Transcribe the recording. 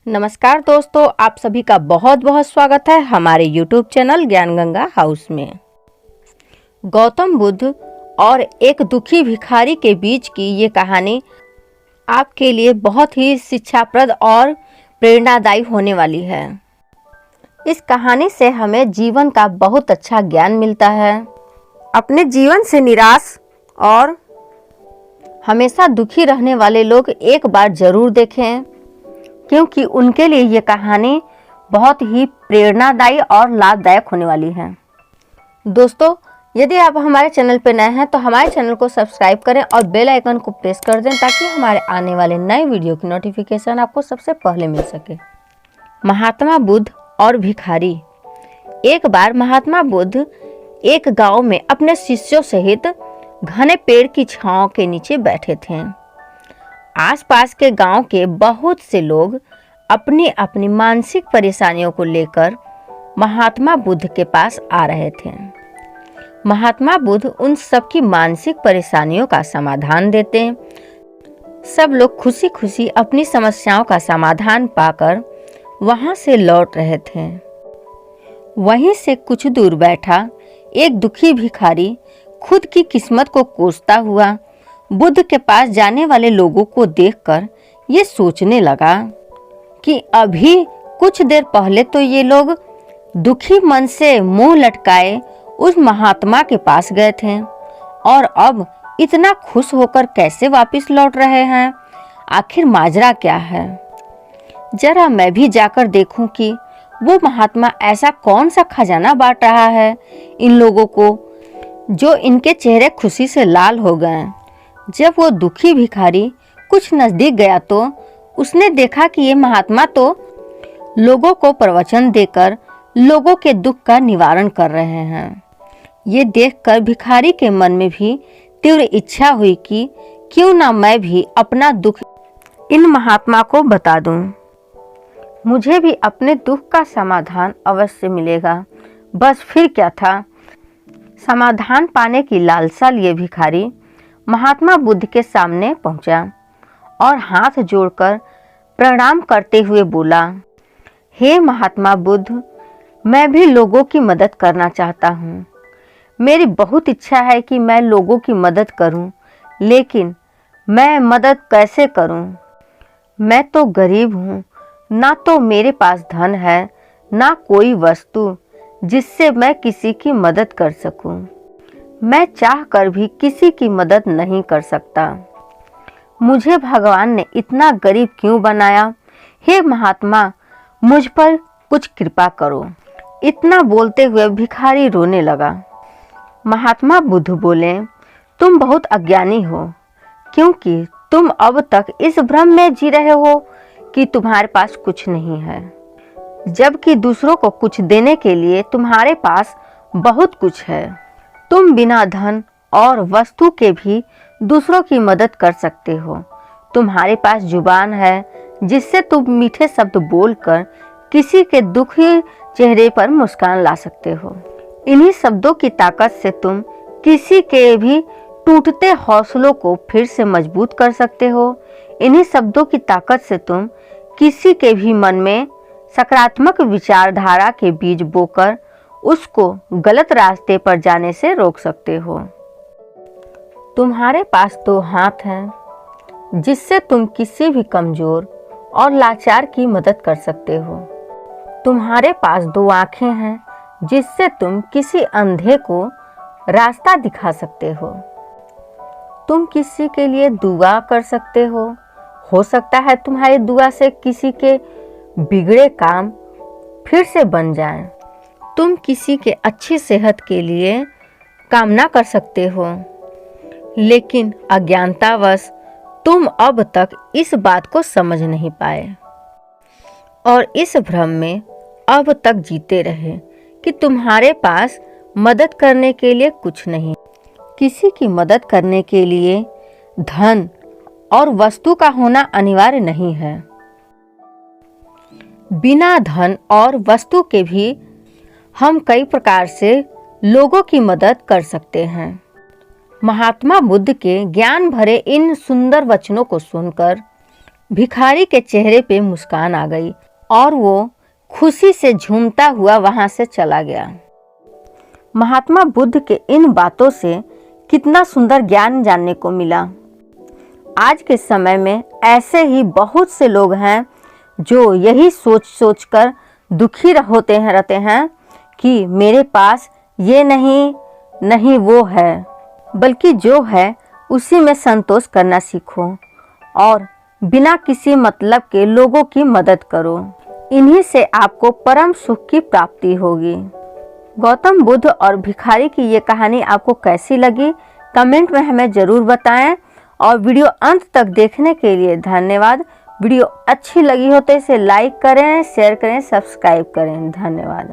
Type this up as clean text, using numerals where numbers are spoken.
नमस्कार दोस्तों, आप सभी का बहुत बहुत स्वागत है हमारे YouTube चैनल ज्ञान गंगा हाउस में। गौतम बुद्ध और एक दुखी भिखारी के बीच की ये कहानी आपके लिए बहुत ही शिक्षाप्रद और प्रेरणादायी होने वाली है। इस कहानी से हमें जीवन का बहुत अच्छा ज्ञान मिलता है। अपने जीवन से निराश और हमेशा दुखी रहने वाले लोग एक बार जरूर देखें, क्योंकि उनके लिए ये कहानी बहुत ही प्रेरणादायी और लाभदायक होने वाली है। दोस्तों, यदि आप हमारे चैनल पर नए हैं तो हमारे चैनल को सब्सक्राइब करें और बेल आइकन को प्रेस कर दें ताकि हमारे आने वाले नए वीडियो की नोटिफिकेशन आपको सबसे पहले मिल सके। महात्मा बुद्ध और भिखारी। एक बार महात्मा बुद्ध एक गांव में अपने शिष्यों सहित घने पेड़ की छांव के नीचे बैठे थे। आसपास के गांव के बहुत से लोग अपनी अपनी मानसिक परेशानियों को लेकर महात्मा बुद्ध के पास आ रहे थे। महात्मा बुद्ध उन सबकी मानसिक परेशानियों का समाधान देते। सब लोग खुशी खुशी अपनी समस्याओं का समाधान पाकर वहां से लौट रहे थे। वहीं से कुछ दूर बैठा एक दुखी भिखारी खुद की किस्मत को कोसता हुआ बुद्ध के पास जाने वाले लोगों को देखकर ये सोचने लगा कि अभी कुछ देर पहले तो ये लोग दुखी मन से मुंह लटकाए उस महात्मा के पास गए थे और अब इतना खुश होकर कैसे वापस लौट रहे हैं। आखिर माजरा क्या है? जरा मैं भी जाकर देखूं कि वो महात्मा ऐसा कौन सा खजाना बांट रहा है इन लोगों को जो इनके चेहरे खुशी से लाल हो गए। जब वो दुखी भिखारी कुछ नजदीक गया तो उसने देखा कि ये महात्मा तो लोगों को प्रवचन देकर लोगों के दुख का निवारण कर रहे हैं। ये देखकर भिखारी के मन में भी तीव्र इच्छा हुई कि क्यों ना मैं भी अपना दुख इन महात्मा को बता दूं। मुझे भी अपने दुख का समाधान अवश्य मिलेगा। बस फिर क्या था, समाधान पाने की लालसा लिए भिखारी महात्मा बुद्ध के सामने पहुंचा और हाथ जोड़कर प्रणाम करते हुए बोला, हे महात्मा बुद्ध, मैं भी लोगों की मदद करना चाहता हूँ। मेरी बहुत इच्छा है कि मैं लोगों की मदद करूँ, लेकिन मैं मदद कैसे करूँ? मैं तो गरीब हूँ, ना तो मेरे पास धन है, ना कोई वस्तु जिससे मैं किसी की मदद कर सकूँ। मैं चाहकर भी किसी की मदद नहीं कर सकता। मुझे भगवान ने इतना गरीब क्यों बनाया? हे महात्मा, मुझ पर कुछ कृपा करो। इतना बोलते हुए भिखारी रोने लगा। महात्मा बुद्ध बोले, तुम बहुत अज्ञानी हो, क्योंकि तुम अब तक इस भ्रम में जी रहे हो कि तुम्हारे पास कुछ नहीं है, जबकि दूसरों को कुछ देने के लिए तुम्हारे पास बहुत कुछ है। तुम बिना धन और वस्तु के भी दूसरों की मदद कर सकते हो। तुम्हारे पास जुबान है जिससे तुम मीठे शब्द बोलकर किसी के दुखी चेहरे पर मुस्कान ला सकते हो। इन्हीं शब्दों की ताकत से तुम किसी के भी टूटते हौसलों को फिर से मजबूत कर सकते हो। इन्हीं शब्दों की ताकत से तुम किसी के भी मन में सकारात्मक विचारधारा के बीज बोकर उसको गलत रास्ते पर जाने से रोक सकते हो। तुम्हारे पास दो हाथ हैं जिससे तुम किसी भी कमजोर और लाचार की मदद कर सकते हो। तुम्हारे पास दो आंखें हैं जिससे तुम किसी अंधे को रास्ता दिखा सकते हो। तुम किसी के लिए दुआ कर सकते हो सकता है तुम्हारी दुआ से किसी के बिगड़े काम फिर से बन जाएं। तुम किसी के अच्छी सेहत के लिए कामना कर सकते हो, लेकिन अज्ञानतावश तुम अब तक इस बात को समझ नहीं पाए और इस भ्रम में अब तक जीते रहे कि तुम्हारे पास मदद करने के लिए कुछ नहीं। किसी की मदद करने के लिए धन और वस्तु का होना अनिवार्य नहीं है। बिना धन और वस्तु के भी हम कई प्रकार से लोगों की मदद कर सकते हैं। महात्मा बुद्ध के ज्ञान भरे इन सुंदर वचनों को सुनकर भिखारी के चेहरे पे मुस्कान आ गई और वो खुशी से झूमता हुआ वहां से चला गया। महात्मा बुद्ध के इन बातों से कितना सुंदर ज्ञान जानने को मिला। आज के समय में ऐसे ही बहुत से लोग हैं जो यही सोच सोच कर दुखी रहते हैं कि मेरे पास ये नहीं वो है, बल्कि जो है उसी में संतोष करना सीखो और बिना किसी मतलब के लोगों की मदद करो। इन्हीं से आपको परम सुख की प्राप्ति होगी। गौतम बुद्ध और भिखारी की ये कहानी आपको कैसी लगी कमेंट में हमें ज़रूर बताएं और वीडियो अंत तक देखने के लिए धन्यवाद। वीडियो अच्छी लगी हो तो इसे लाइक करें, शेयर करें, सब्सक्राइब करें। धन्यवाद।